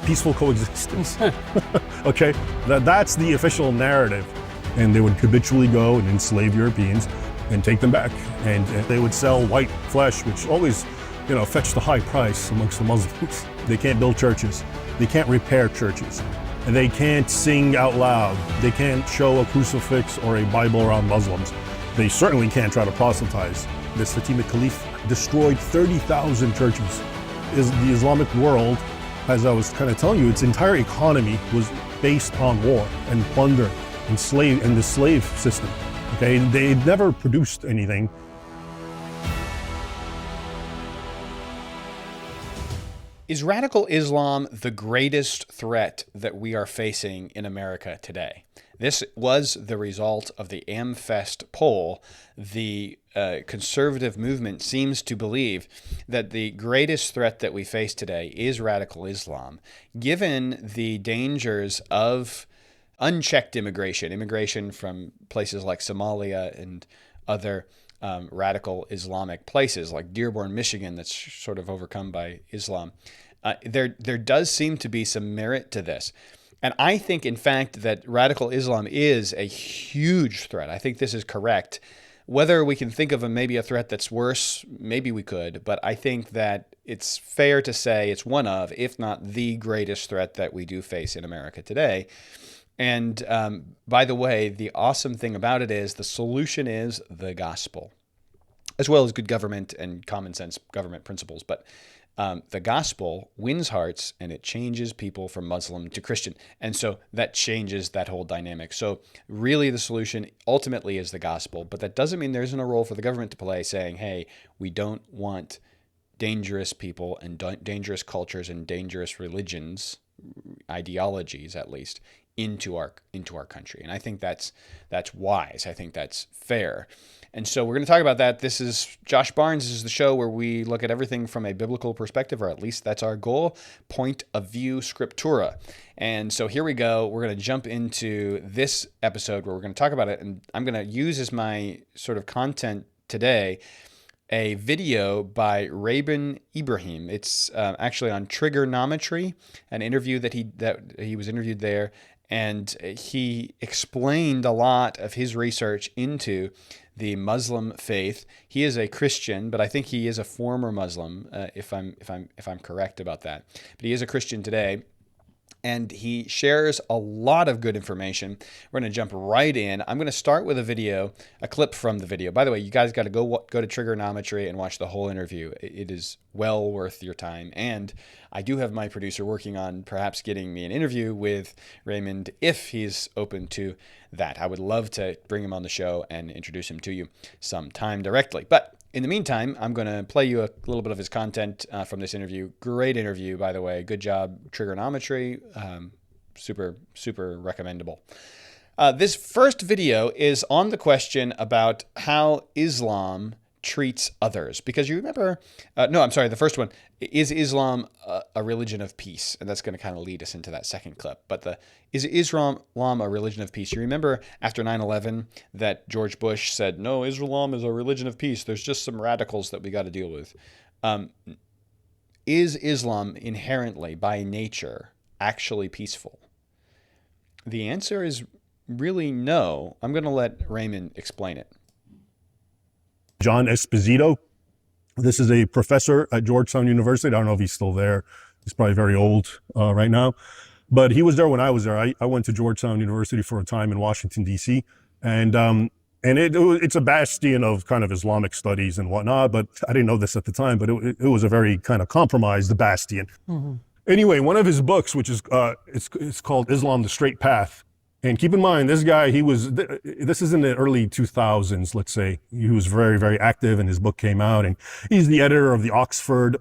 peaceful coexistence. Okay, that's the official narrative. And they would habitually go and enslave Europeans and take them back. And they would sell white flesh, which always, fetched a high price amongst the Muslims. They can't build churches. They can't repair churches. And they can't sing out loud. They can't show a crucifix or a Bible around Muslims. They certainly can't try to proselytize. The Fatimid Caliph destroyed 30,000 churches. The Islamic world, as I was kind of telling you, its entire economy was based on war and plunder and the slave system. Okay, they never produced anything. Is radical Islam the greatest threat that we are facing in America today? This was the result of the AmFest poll. The conservative movement seems to believe that the greatest threat that we face today is radical Islam, given the dangers of unchecked immigration from places like Somalia and other radical Islamic places like Dearborn, Michigan, that's sort of overcome by Islam. There does seem to be some merit to this. And I think, in fact, that radical Islam is a huge threat. I think this is correct. Whether we can think of maybe a threat that's worse, maybe we could. But I think that it's fair to say it's one of, if not the greatest threat that we do face in America today. And by the way, the awesome thing about it is the solution is the gospel, as well as good government and common sense government principles. But the gospel wins hearts and it changes people from Muslim to Christian. And so that changes that whole dynamic. So really the solution ultimately is the gospel, but that doesn't mean there isn't a role for the government to play saying, hey, we don't want dangerous people and dangerous cultures and dangerous religions, ideologies at least, into our country. And I think that's wise. I think that's fair. And so we're going to talk about that. This is Josh Barnes. This is the show where we look at everything from a biblical perspective, or at least that's our goal, point of view scriptura. And so here we go. We're going to jump into this episode where we're going to talk about it. And I'm going to use as my sort of content today a video by Raymond Ibrahim. It's actually on trigonometry, an interview that he was interviewed there. And he explained a lot of his research into the Muslim faith. He is a Christian, but I think he is a former Muslim, if I'm correct about that. But he is a Christian today, and he shares a lot of good information. We're going to jump right in. I'm going to start with a clip from the video. By the way, you guys got to go to Trigonometry and watch the whole interview. It is well worth your time. And I do have my producer working on perhaps getting me an interview with Raymond if he's open to that. I would love to bring him on the show and introduce him to you sometime directly. But in the meantime, I'm going to play you a little bit of his content from this interview. Great interview, by the way. Good job, Trigonometry. Super, super recommendable. This first video is on the question about how Islam treats others. Because you remember, the first one, is Islam a religion of peace? And that's going to kind of lead us into that second clip. But is Islam a religion of peace? You remember after 9/11 that George Bush said, no, Islam is a religion of peace. There's just some radicals that we got to deal with. Is Islam inherently, by nature, actually peaceful? The answer is really no. I'm going to let Raymond explain it. John Esposito. This is a professor at Georgetown University. I don't know if he's still there. He's probably very old right now. But he was there when I was there. I went to Georgetown University for a time in Washington, D.C. And it's a bastion of kind of Islamic studies and whatnot. But I didn't know this at the time, but it was a very kind of compromised bastion. Mm-hmm. Anyway, one of his books, which is it's called Islam, the Straight Path. And keep in mind, this guy, this is in the early 2000s, let's say. He was very, very active and his book came out. And he's the editor of the Oxford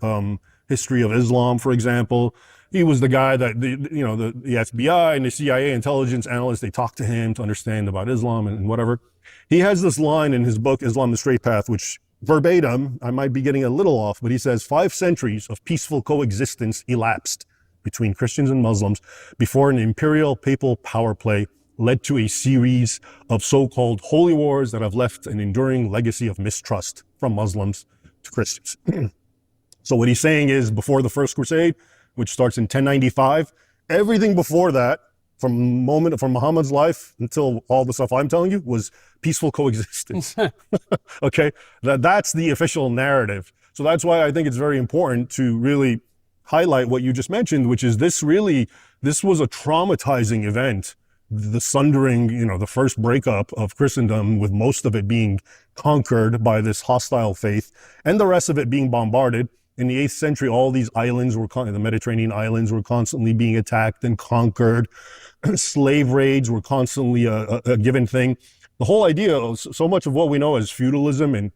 History of Islam, for example. He was the guy that, the FBI and the CIA intelligence analysts, they talked to him to understand about Islam and whatever. He has this line in his book, Islam, the Straight Path, which verbatim, I might be getting a little off, but he says 5 centuries of peaceful coexistence elapsed between Christians and Muslims before an imperial papal power play led to a series of so-called holy wars that have left an enduring legacy of mistrust from Muslims to Christians. So what he's saying is, before the First Crusade, which starts in 1095. Everything before that, from Muhammad's life until all the stuff I'm telling you, was peaceful coexistence. Okay, that's the official narrative. So that's why I think it's very important to really highlight what you just mentioned, which is this was a traumatizing event. The sundering, the first breakup of Christendom, with most of it being conquered by this hostile faith and the rest of it being bombarded. In the 8th century, all these islands the Mediterranean islands were constantly being attacked and conquered. Slave raids were constantly a given thing. The whole idea of so much of what we know as feudalism and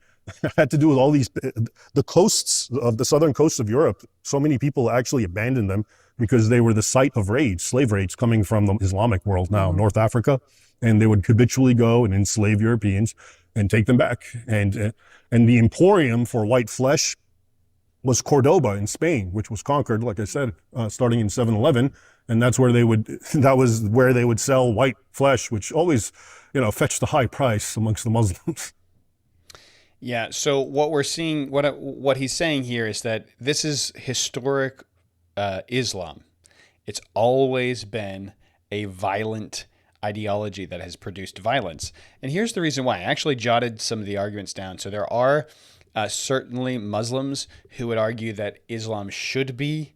had to do with all the coasts of the southern coasts of Europe. So many people actually abandoned them because they were the site of raids, slave raids coming from the Islamic world now, North Africa, and they would habitually go and enslave Europeans and take them back. And the emporium for white flesh was Cordoba in Spain, which was conquered, like I said, starting in 711, and that was where they would sell white flesh, which always, fetched a high price amongst the Muslims. Yeah. So what we're seeing, what he's saying here is that this is historic Islam. It's always been a violent ideology that has produced violence. And here's the reason why. I actually jotted some of the arguments down. So there are certainly Muslims who would argue that Islam should be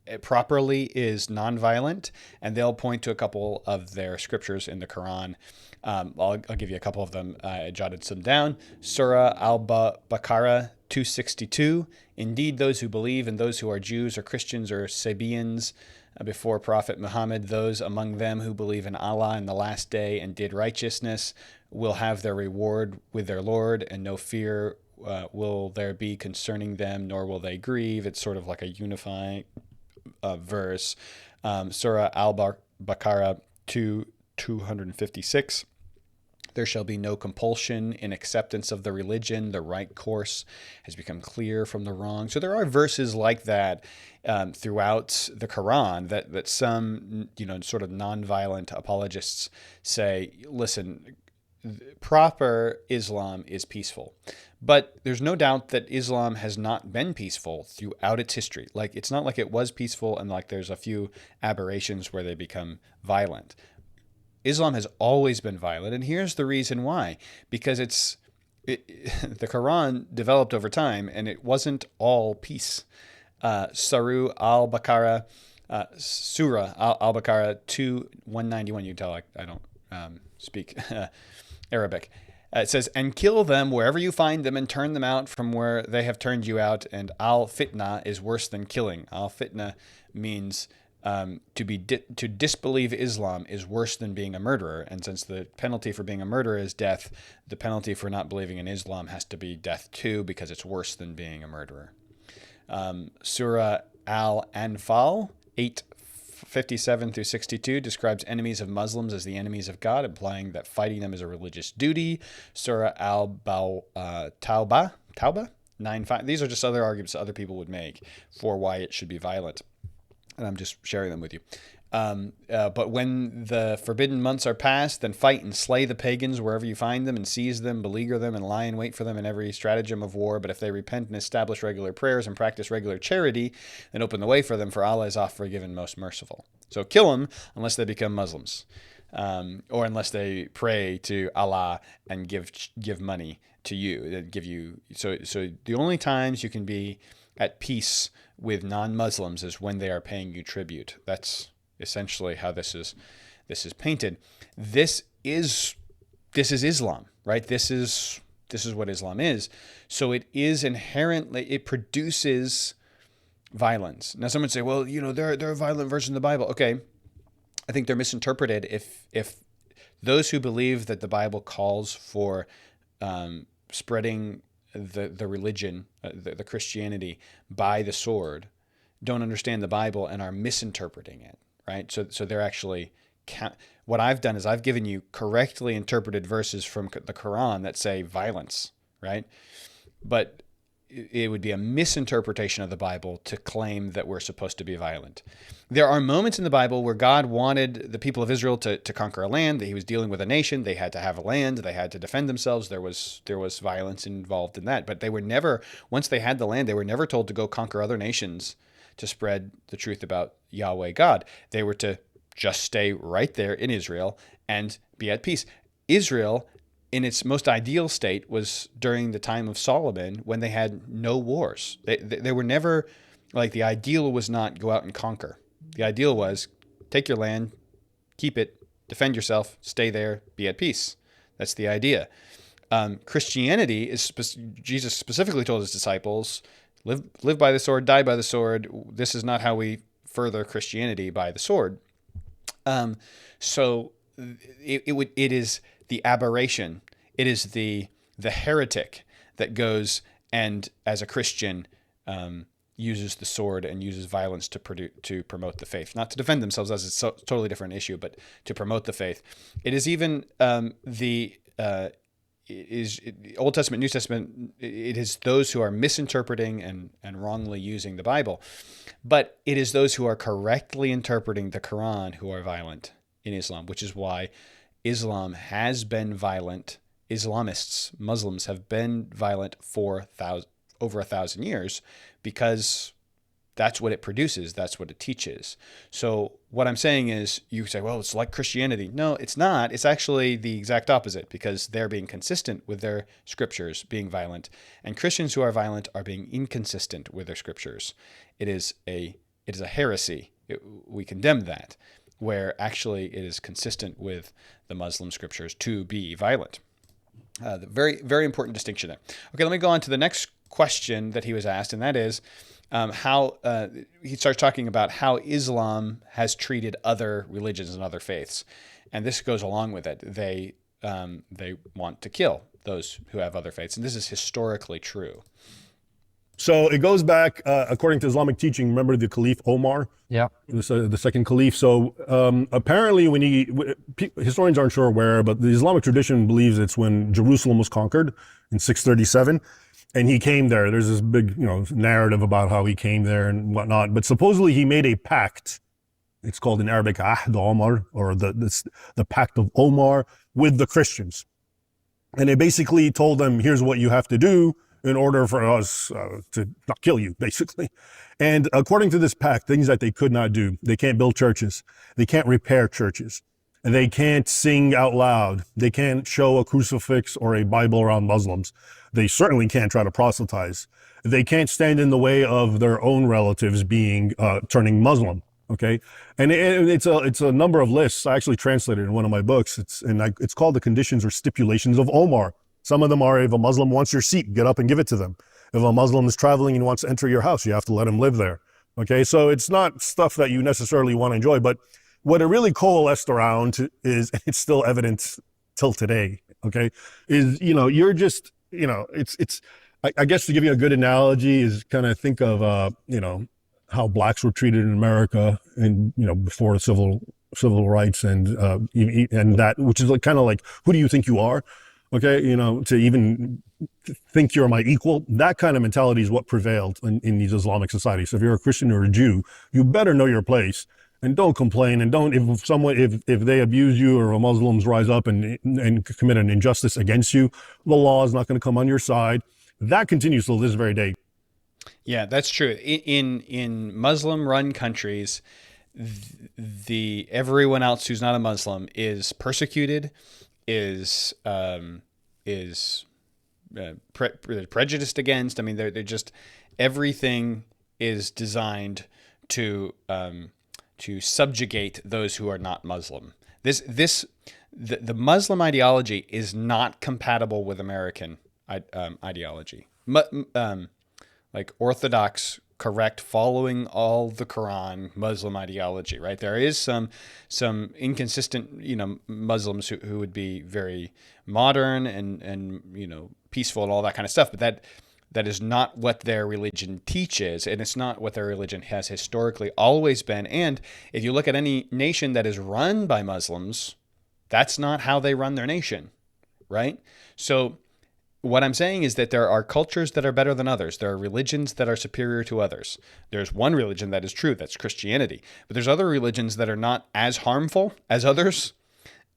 it properly is nonviolent, and they'll point to a couple of their scriptures in the Quran. I'll give you a couple of them. I jotted some down. Surah Al-Baqarah 262. Indeed, those who believe and those who are Jews or Christians or Sabians before Prophet Muhammad, those among them who believe in Allah and the last day and did righteousness, will have their reward with their Lord, and no fear will there be concerning them, nor will they grieve. It's sort of like a unifying verse. Surah Al-Baqarah 256. There shall be no compulsion in acceptance of the religion. The right course has become clear from the wrong. So there are verses like that throughout the Quran that some, sort of nonviolent apologists say, listen, proper Islam is peaceful. But there's no doubt that Islam has not been peaceful throughout its history. Like, it's not like it was peaceful and there's a few aberrations where they become violent. Islam has always been violent, and here's the reason why. Because the Quran developed over time, and it wasn't all peace. Surah Al-Baqarah 191. You can tell I don't speak Arabic. It says, and kill them wherever you find them and turn them out from where they have turned you out. And al-fitna is worse than killing. Al-fitna means to disbelieve Islam is worse than being a murderer. And since the penalty for being a murderer is death, the penalty for not believing in Islam has to be death too, because it's worse than being a murderer. Surah Al-Anfal 8:57 through 62 describes enemies of Muslims as the enemies of God, implying that fighting them is a religious duty. Surah Al-Tawbah 9:5. These are just other arguments that other people would make for why it should be violent, and I'm just sharing them with you. But when the forbidden months are past, then fight and slay the pagans wherever you find them, and seize them, beleaguer them, and lie in wait for them in every stratagem of war. But if they repent and establish regular prayers and practice regular charity, then open the way for them, for Allah is oft forgiven, most merciful. So kill them unless they become Muslims, or unless they pray to Allah and give money to you. So the only times you can be at peace with non-Muslims is when they are paying you tribute. That's essentially how this is painted. This is Islam, right? This is what Islam is. So it is inherently, it produces violence. Now someone would say, well, there are violent versions of the Bible. Okay, I think they're misinterpreted if those who believe that the Bible calls for spreading the religion, the Christianity by the sword, don't understand the Bible and are misinterpreting it, right? So they're actually, what I've done is I've given you correctly interpreted verses from the Quran that say violence, right? But it would be a misinterpretation of the Bible to claim that we're supposed to be violent. There are moments in the Bible where God wanted the people of Israel to conquer a land, that he was dealing with a nation. They had to have a land. They had to defend themselves. There was violence involved in that. But they were never, once they had the land, they were never told to go conquer other nations to spread the truth about Yahweh God. They were to just stay right there in Israel and be at peace. Israel, in its most ideal state, was during the time of Solomon, when they had no wars. They were never, like, the ideal was not go out and conquer. The ideal was take your land, keep it, defend yourself, stay there, be at peace. That's the idea. Christianity is, Jesus specifically told his disciples, live by the sword, die by the sword. This is not how we further Christianity, by the sword. So it is the aberration. It is the heretic that goes and, as a Christian, uses the sword and uses violence to promote the faith, not to defend themselves, as it's a totally different issue, but to promote the faith. It is even Old Testament, New Testament. It is those who are misinterpreting and wrongly using the Bible, but it is those who are correctly interpreting the Quran who are violent in Islam, which is why Islam has been violent. Islamists, Muslims, have been violent for over 1,000 years, because that's what it produces. That's what it teaches. So what I'm saying is, you say, well, it's like Christianity. No, it's not. It's actually the exact opposite, because they're being consistent with their scriptures being violent, and Christians who are violent are being inconsistent with their scriptures. It is a heresy. We condemn that, where actually it is consistent with the Muslim scriptures to be violent. Very, very important distinction there. Okay, let me go on to the next question that he was asked, and that is how he starts talking about how Islam has treated other religions and other faiths, and this goes along with it. They want to kill those who have other faiths, and this is historically true. So it goes back, according to Islamic teaching, remember the Caliph Omar? Yeah. The second Caliph. So apparently historians aren't sure where, but the Islamic tradition believes it's when Jerusalem was conquered in 637. And he came there. There's this big, narrative about how he came there and whatnot. But supposedly he made a pact. It's called in Arabic Ahd Omar, or the Pact of Omar, with the Christians. And it basically told them, here's what you have to do in order for us to not kill you, basically. And according to this pact, things that they could not do: they can't build churches, they can't repair churches, and they can't sing out loud, they can't show a crucifix or a Bible around Muslims, they certainly can't try to proselytize, they can't stand in the way of their own relatives turning Muslim. Okay, and it's a number of lists. I actually translated in one of my books. It's called the conditions or stipulations of Omar. Some of them are: if a Muslim wants your seat, get up and give it to them. If a Muslim is traveling and wants to enter your house, you have to let him live there. Okay, so it's not stuff that you necessarily want to enjoy, but what it really coalesced around is, and it's still evident till today, okay, is, you're just, I guess, to give you a good analogy, is kind of think of, how blacks were treated in America and, before civil rights and that, which is kind of like, who do you think you are? Okay, to even think you're my equal, that kind of mentality is what prevailed in these Islamic societies. So if you're a Christian or a Jew, you better know your place and don't complain. And don't, if they abuse you, or Muslims rise up and commit an injustice against you, the law is not going to come on your side. That continues till this very day. Yeah, that's true. In Muslim-run countries, everyone else who's not a Muslim is persecuted, is prejudiced against. I mean, they're just, everything is designed to subjugate those who are not Muslim. The Muslim ideology is not compatible with American ideology. Like orthodox, correct, following all the Quran Muslim ideology, right? There is some inconsistent, Muslims who would be very modern and peaceful and all that kind of stuff, but that is not what their religion teaches, and it's not what their religion has historically always been. And if you look at any nation that is run by Muslims, that's not how they run their nation, right? So what I'm saying is that there are cultures that are better than others. There are religions that are superior to others. There's one religion that is true, that's Christianity. But there's other religions that are not as harmful as others.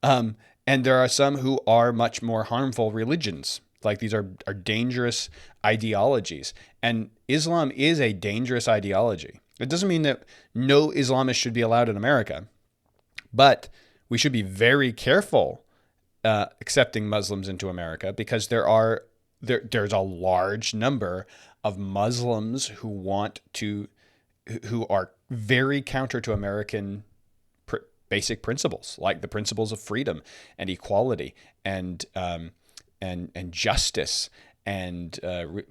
And there are some who are much more harmful religions. Like these are dangerous ideologies. And Islam is a dangerous ideology. It doesn't mean that no Islamists should be allowed in America, but we should be very careful accepting Muslims into America, because there's a large number of Muslims who are very counter to American basic principles, like the principles of freedom and equality and justice and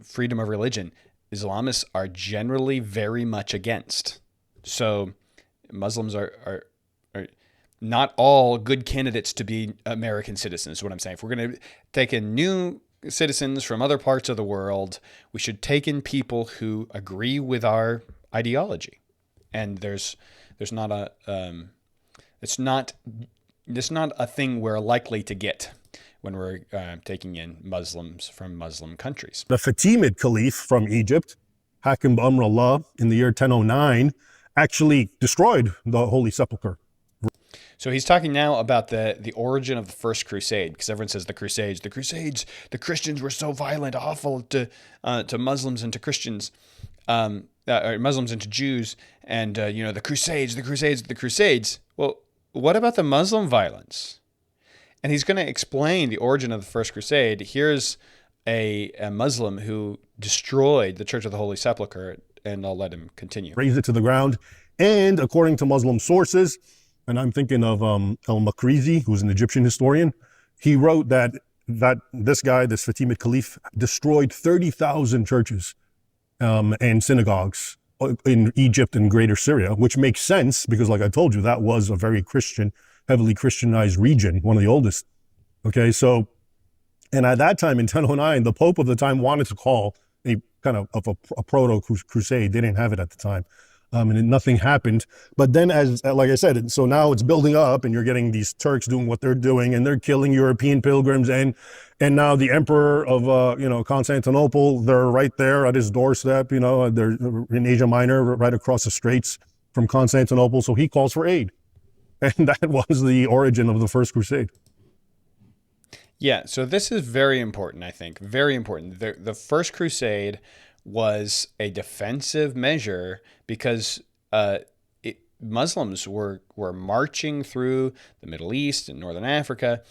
freedom of religion. Islamists are generally very much against. So Muslims are not all good candidates to be American citizens, is what I'm saying. If we're going to take in new citizens from other parts of the world, we should take in people who agree with our ideology. And there's not a it's not a thing we're likely to get when we're taking in Muslims from Muslim countries. The Fatimid Caliph from Egypt, Hakim Amr Allah, in the year 1009, actually destroyed the Holy Sepulchre. So he's talking now about the origin of the First Crusade, because everyone says the Crusades, the Christians were so violent, awful to Muslims and to Christians, Muslims and to Jews, and the Crusades. Well, what about the Muslim violence? And he's going to explain the origin of the First Crusade. Here's a Muslim who destroyed the Church of the Holy Sepulchre, and I'll let him continue. Razed it to the ground, and according to Muslim sources, and I'm thinking of al-Makrizi, who's an Egyptian historian, he wrote that this guy, this Fatimid Caliph, destroyed 30,000 churches and synagogues in Egypt and Greater Syria, which makes sense because, like I told you, that was a very Christian, heavily Christianized region, one of the oldest. Okay, so, and at that time in 1009, the Pope of the time wanted to call a kind of a proto-crusade. They didn't have it at the time. And nothing happened. But then, like I said, so now it's building up, and you're getting these Turks doing what they're doing, and they're killing European pilgrims, and now the emperor of Constantinople, they're right there at his doorstep. They're in Asia Minor, right across the straits from Constantinople. So he calls for aid, and that was the origin of the First Crusade. Yeah. So this is very important. I think very important. The First Crusade was a defensive measure because Muslims were marching through the Middle East and Northern Africa,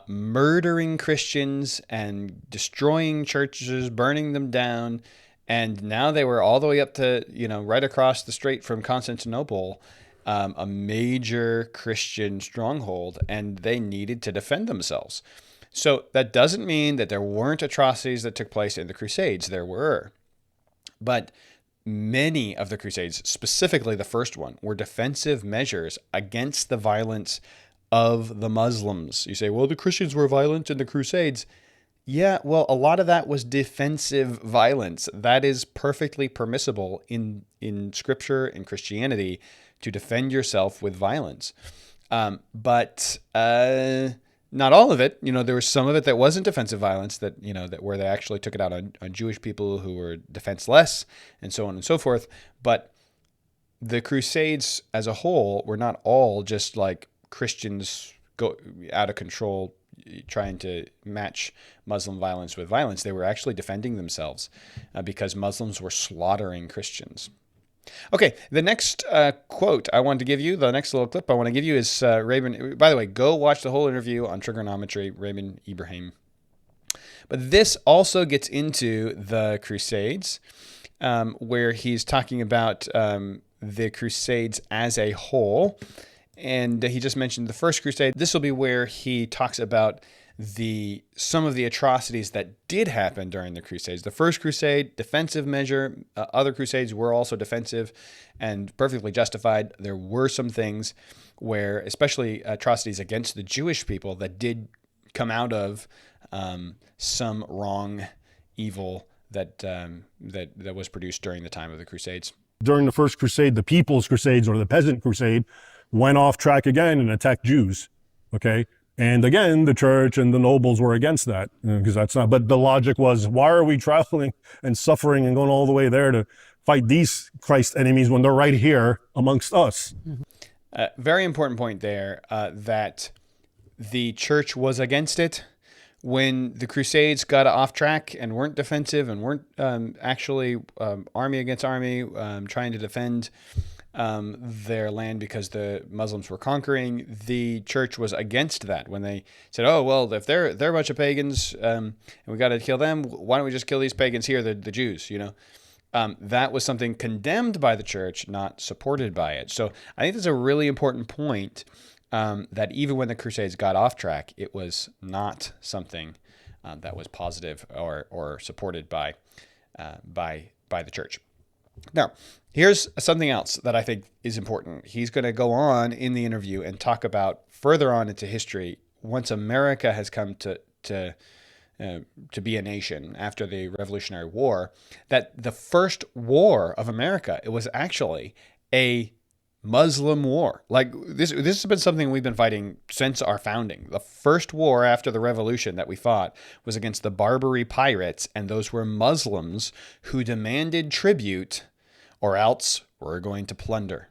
murdering Christians and destroying churches, burning them down. And now they were all the way up to, right across the strait from Constantinople, a major Christian stronghold, and they needed to defend themselves. So that doesn't mean that there weren't atrocities that took place in the Crusades. There were. But many of the Crusades, specifically the first one, were defensive measures against the violence of the Muslims. You say, well, the Christians were violent in the Crusades. Yeah, well, a lot of that was defensive violence. That is perfectly permissible in Scripture and Christianity, to defend yourself with violence. But not all of it. There was some of it that wasn't defensive violence, that where they actually took it out on Jewish people who were defenseless, and so on and so forth. But the Crusades as a whole were not all just like Christians go out of control trying to match Muslim violence with violence. They were actually defending themselves because Muslims were slaughtering Christians. Okay, the next quote I wanted to give you, the next little clip I want to give you is Raymond. By the way, go watch the whole interview on trigonometry, Raymond Ibrahim. But this also gets into the Crusades, where he's talking about the Crusades as a whole. And he just mentioned the First Crusade. This will be where he talks about some of the atrocities that did happen during the Crusades. The First Crusade, defensive measure. Other Crusades were also defensive and perfectly justified. There were some things where, especially atrocities against the Jewish people, that did come out of some wrong, evil that was produced during the time of the Crusades. During the First Crusade, the People's Crusades, or the Peasant Crusade, went off track again and attacked Jews. Okay. And again, the church and the nobles were against that, because that's not, but the logic was, why are we traveling and suffering and going all the way there to fight these Christ enemies when they're right here amongst us? Very important point there, that the church was against it. When the Crusades got off track and weren't defensive and weren't actually army against army trying to defend their land because the Muslims were conquering, the church was against that. When they said, "Oh well, if they're a bunch of pagans and we got to kill them, why don't we just kill these pagans here, the Jews?" That was something condemned by the church, not supported by it. So I think that's a really important point. That even when the Crusades got off track, it was not something that was positive or supported by the church. Now, here's something else that I think is important. He's going to go on in the interview and talk about further on into history, once America has come to be a nation after the Revolutionary War, that the first war of America, it was actually a Muslim war. Like this has been something we've been fighting since our founding. The first war after the revolution that we fought was against the Barbary pirates, and those were Muslims who demanded tribute, or else we're going to plunder.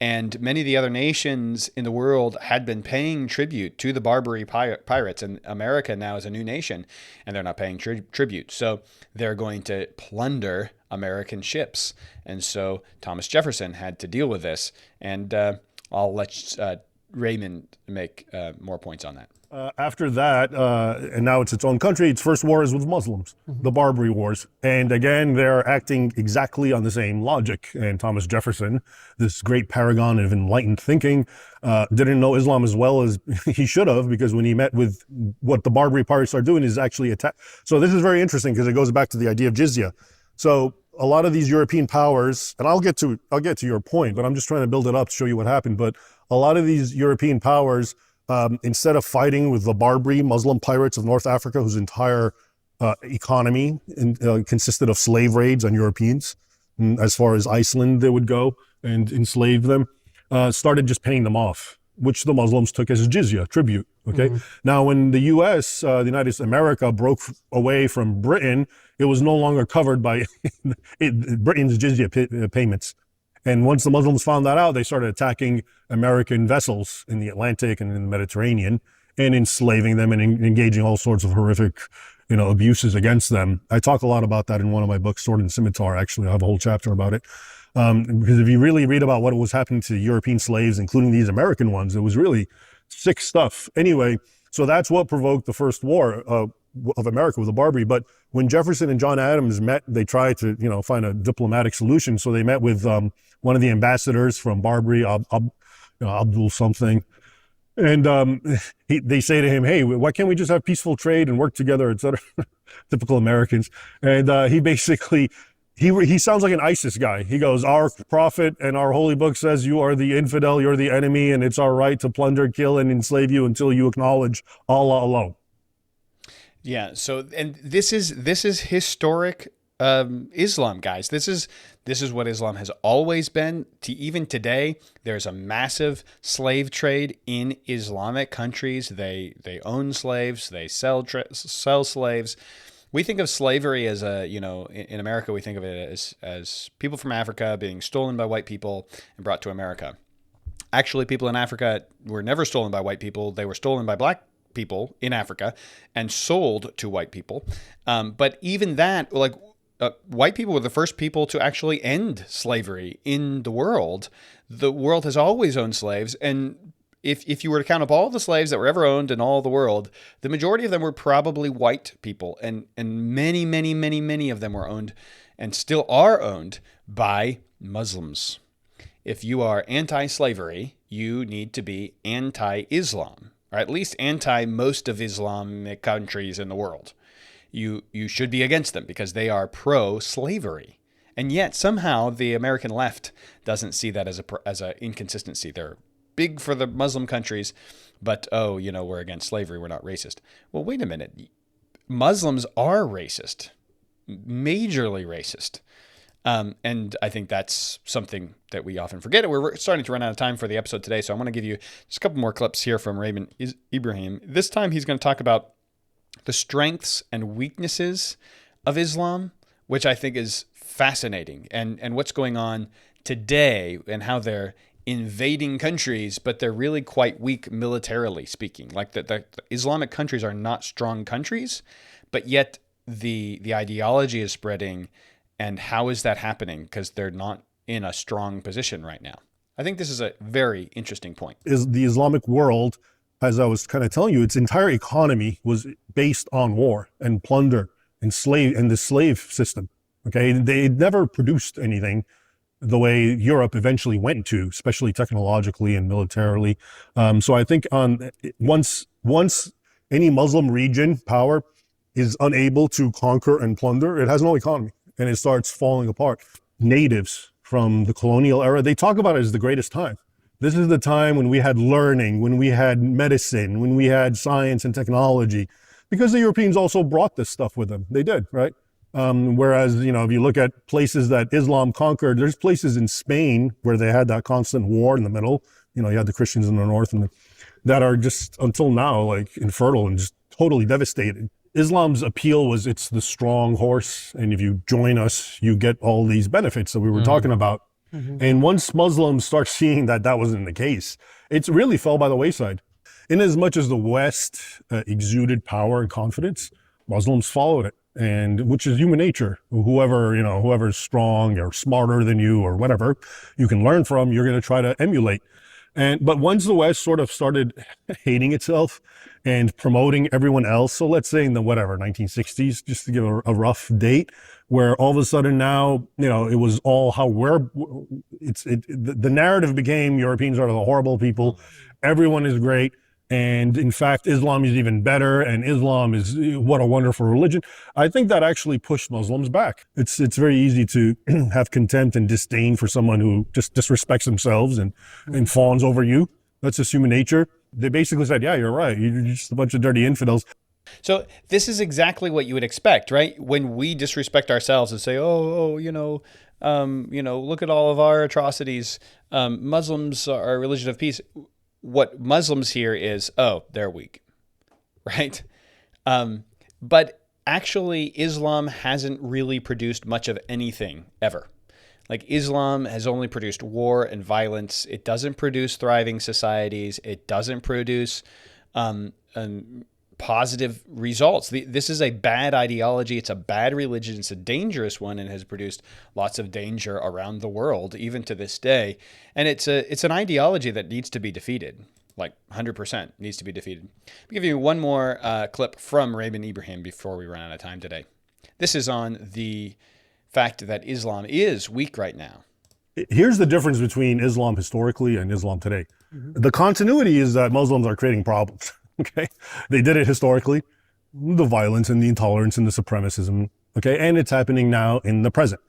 And many of the other nations in the world had been paying tribute to the Barbary pirates, and America now is a new nation, and they're not paying tribute. So they're going to plunder American ships. And so Thomas Jefferson had to deal with this. And I'll let Raymond make more points on that. After that, and now it's its own country, its first war is with Muslims, the Barbary Wars. And again, they're acting exactly on the same logic. And Thomas Jefferson, this great paragon of enlightened thinking, didn't know Islam as well as he should have, because when he met with what the Barbary pirates are doing is actually attack. So this is very interesting because it goes back to the idea of jizya. So a lot of these European powers, and I'll get to your point, but I'm just trying to build it up to show you what happened. But a lot of these European powers, instead of fighting with the Barbary Muslim pirates of North Africa, whose entire economy consisted of slave raids on Europeans, as far as Iceland they would go and enslave them, started just paying them off, which the Muslims took as jizya, tribute. Okay. Now, when the U.S., the United States of America, broke away from Britain, it was no longer covered by Britain's jizya payments. And once the Muslims found that out, they started attacking American vessels in the Atlantic and in the Mediterranean and enslaving them and engaging all sorts of horrific, abuses against them. I talk a lot about that in one of my books, Sword and Scimitar. Actually, I have a whole chapter about it. Because if you really read about what was happening to European slaves, including these American ones, it was really sick stuff. Anyway, so that's what provoked the first war of America with the Barbary. But when Jefferson and John Adams met, they tried to, find a diplomatic solution. So they met with one of the ambassadors from Barbary, Abdul something. And they say to him, "Hey, why can't we just have peaceful trade and work together, etc." Typical Americans. And he basically, he sounds like an ISIS guy. He goes, "Our prophet and our holy book says you are the infidel, you're the enemy, and it's our right to plunder, kill, and enslave you until you acknowledge Allah alone." Yeah. So, and this is historic Islam, guys. This is what Islam has always been. Even today, there's a massive slave trade in Islamic countries. They own slaves. They sell slaves. We think of slavery as in America, we think of it as people from Africa being stolen by white people and brought to America. Actually, people in Africa were never stolen by white people. They were stolen by black people in Africa and sold to white people. But even that, white people were the first people to actually end slavery in the world. The world has always owned slaves. And if you were to count up all the slaves that were ever owned in all the world, the majority of them were probably white people. And many, many, many, many of them were owned and still are owned by Muslims. If you are anti-slavery, you need to be anti-Islam, or at least anti most of Islamic countries in the world. You should be against them because they are pro-slavery. And yet somehow the American left doesn't see that as a inconsistency. They're big for the Muslim countries, but we're against slavery, we're not racist. Well, wait a minute. Muslims are racist, majorly racist. And I think that's something that we often forget. We're starting to run out of time for the episode today, so I'm going to give you just a couple more clips here from Raymond Ibrahim. This time he's going to talk about the strengths and weaknesses of Islam, which I think is fascinating, and what's going on today and how they're invading countries, but they're really quite weak militarily speaking. Like the Islamic countries are not strong countries, but yet the ideology is spreading. And how is that happening? Because they're not in a strong position right now. I think this is a very interesting point. Is the Islamic world, as I was kind of telling you, its entire economy was based on war and plunder and the slave system. Okay, they never produced anything the way Europe eventually went to, especially technologically and militarily. So I think once any Muslim region power is unable to conquer and plunder, it has no economy and it starts falling apart. Natives from the colonial era, they talk about it as the greatest time. This is the time when we had learning, when we had medicine, when we had science and technology, because the Europeans also brought this stuff with them. They did, right? Whereas, if you look at places that Islam conquered, there's places in Spain where they had that constant war in the middle. You had the Christians in the north that are just until now like infertile and just totally devastated. Islam's appeal was it's the strong horse, and if you join us, you get all these benefits that we were talking about. And once Muslims start seeing that wasn't the case, it really fell by the wayside. In as much as the West exuded power and confidence, Muslims followed it, and which is human nature. Whoever's strong or smarter than you or whatever you can learn from, you're going to try to emulate. But once the West sort of started hating itself and promoting everyone else, so let's say in the 1960s, just to give a rough date, where all of a sudden now, it was all how the narrative became Europeans are the horrible people, everyone is great, and in fact, Islam is even better, and Islam is what a wonderful religion. I think that actually pushed Muslims back. It's very easy to have contempt and disdain for someone who just disrespects themselves and fawns over you. That's just human nature. They basically said, yeah, you're right. You're just a bunch of dirty infidels. So this is exactly what you would expect, right? When we disrespect ourselves and say, look at all of our atrocities. Muslims are a religion of peace. What Muslims hear is, oh, they're weak, right? But actually, Islam hasn't really produced much of anything ever. Like, Islam has only produced war and violence. It doesn't produce thriving societies. It doesn't produce positive results. This is a bad ideology. It's a bad religion. It's a dangerous one, and has produced lots of danger around the world, even to this day. And it's an ideology that needs to be defeated, like 100% needs to be defeated. I'll give you one more clip from Raymond Ibrahim before we run out of time today. This is on the fact that Islam is weak right now. Here's the difference between Islam historically and Islam today. The continuity is that Muslims are creating problems. Okay, they did it historically, the violence and the intolerance and the supremacism. Okay, and it's happening now in the present.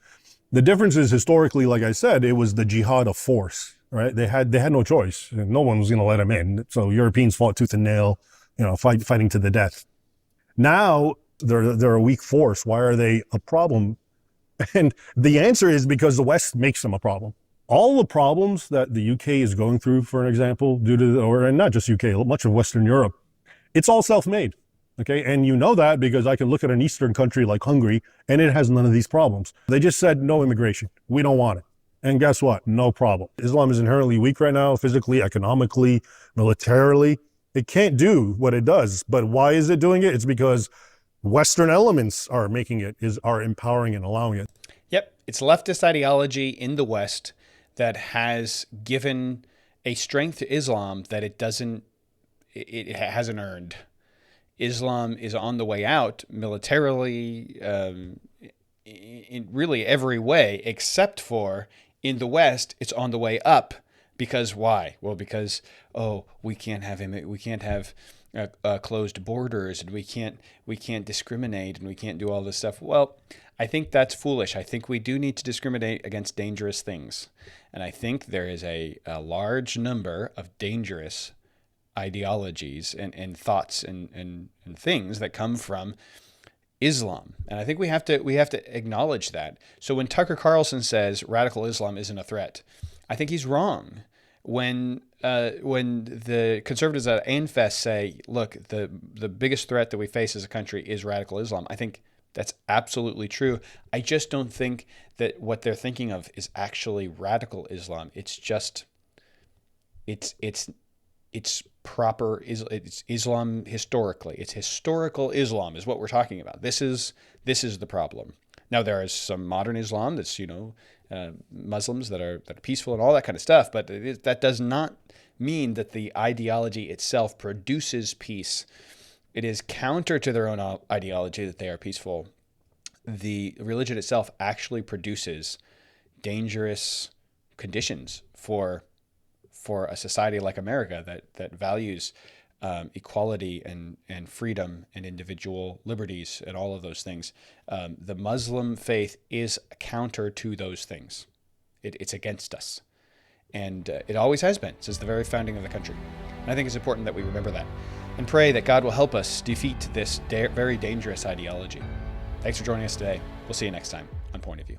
The difference is historically, like I said, it was the jihad of force. Right? They had no choice. No one was going to let them in. So Europeans fought tooth and nail, fighting to the death. Now they're a weak force. Why are they a problem? And the answer is because the West makes them a problem. All the problems that the UK is going through, for an example, and not just UK, much of Western Europe, it's all self-made. Okay, and you know that because I can look at an Eastern country like Hungary, and it has none of these problems. They just said no immigration. We don't want it. And guess what? No problem. Islam is inherently weak right now, physically, economically, militarily. It can't do what it does. But why is it doing it? It's because Western elements are are empowering and allowing it. Yep. It's leftist ideology in the West that has given a strength to Islam that it hasn't earned. Islam is on the way out militarily, in really every way, except for in the West, it's on the way up. Because why? Well, because we can't have closed borders, and we can't discriminate, and we can't do all this stuff. Well, I think that's foolish. I think we do need to discriminate against dangerous things, and I think there is a large number of dangerous ideologies and thoughts and things that come from Islam. And I think we have to acknowledge that. So when Tucker Carlson says radical Islam isn't a threat, I think he's wrong. When the conservatives at AIMFest say, look, the biggest threat that we face as a country is radical Islam, I think that's absolutely true. I just don't think that what they're thinking of is actually radical Islam. It's just it's proper it's Islam historically. It's historical Islam is what we're talking about. This is the problem. Now there is some modern Islam that's Muslims that are peaceful and all that kind of stuff, but that does not mean that the ideology itself produces peace. It is counter to their own ideology that they are peaceful. The religion itself actually produces dangerous conditions for a society like America that values equality and freedom and individual liberties and all of those things. The Muslim faith is counter to those things. It's against us. And it always has been since the very founding of the country. And I think it's important that we remember that and pray that God will help us defeat this very dangerous ideology. Thanks for joining us today. We'll see you next time on Point of View.